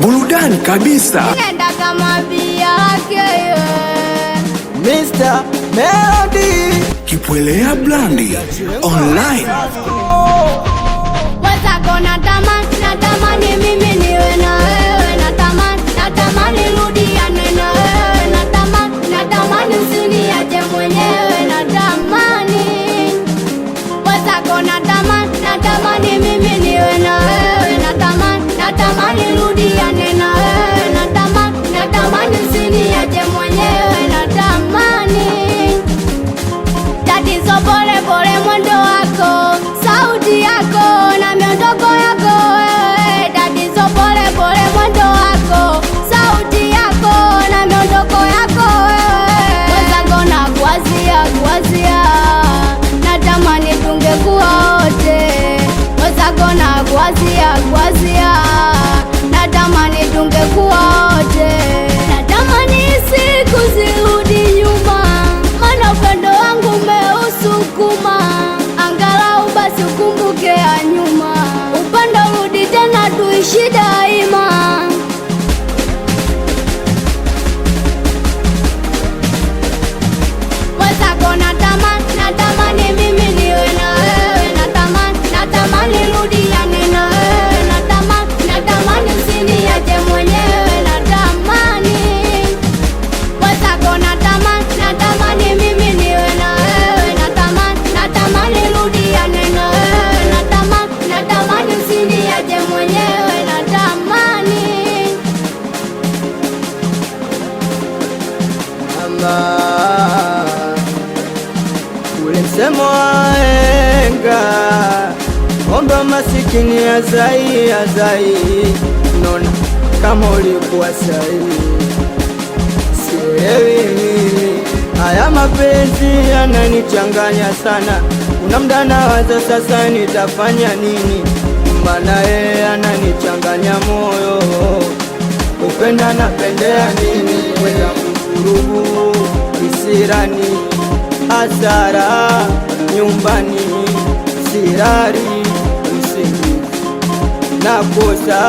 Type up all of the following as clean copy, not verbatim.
burudani kabisa. Nenda kama bia lake Mr. Melody Kipwelea Blandi online. wazako natamani mimi niwe na wewe, natamani rudiane na wewe, natamani usiniache mwenyewe, natamani wazako natamani mimi niwe na wewe, natamani rudiane na wewe, natamani usiniache mwenyewe, natamani tatizo pole pole mwendo wako, sauti yako na miondoko yako wewe, tatizo pole pole mwendo wako, sauti yako na miondoko yako wewe, wenzako na kuwazia, natamani tungekuwa wote, wenzako na kuwazia, natamani tungekuwa wote, natamani siku zirudi nyuma, maana upendo wangu umeusukuma, angalau basi ukumbuke ya nyuma, upendo rudi tena tuishi daima. Wenzako natamani mimi niwe na wewe, natamani rudiane na wewe, natamani usiniache mwenyewe, natamani wenzako natamani mimi niwe na wewe, natamani rudiane na wewe, natamani usiniache mwenyewe, natamani Mama, ule msemo wahenga, omba masikini azai, nona kama ulikuwa sahihi. Sielewi mimi, haya mapenzi yananichanganya sana, kuna mda nawaza sasa nitafanya nini, maana yeye ananichanganya moyo, upenda napendea nini, kwenda mvurugu kisirani, hasara nyumbani, sirari usingizi, nakosa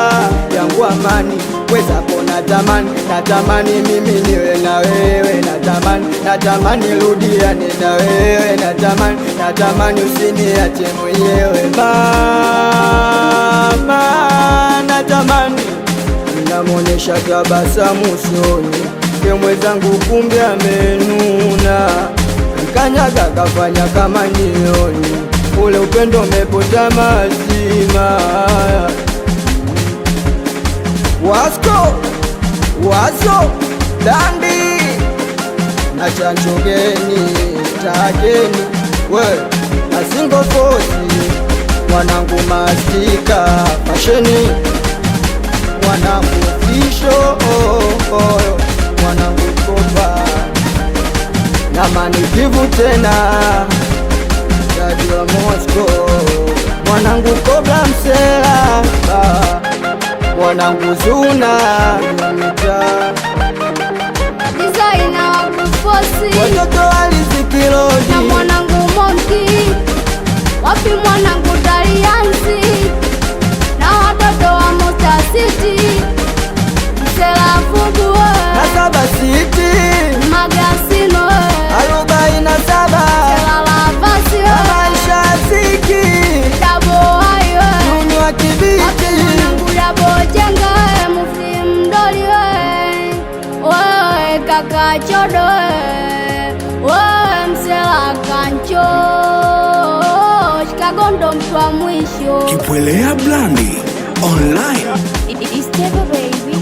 yangu amani, wezako natamani mimi niwe na wewe, natamani rudiane na wewe, natamani usiniache mwenyewe mama, natamani namuonesha tabasamu usoni, ke mwenzangu kumbe amenuna, kanyaga kafanya kama nioni, ule upendo umepota mazima. Wazo Dandi na chanchogeni takeni we na singo fosi, wanangu mastika fasheni, wanangu fisho wanangu kopa na manikivu tena, jadi wa Moscow, mwanangu kobra msela, mwanangu zuna mita designer wa kufosi, watoto walizikilodi na mwanangu Monki, wapi mwanangu Daliansi, na watoto wa Mota City, Msela Fugu na Saba City, Magasino 47 Msela Lavasi maisha ziki Dabo ayo Nunu wa Kibiti, wapi mwanangu Dabo Jenga Mufti Mdoli wewe kaka Chodo wewe Msela Kancho Shikagondo mtu wa mwisho. Kipwelea Blandi online. It's Tebo baby.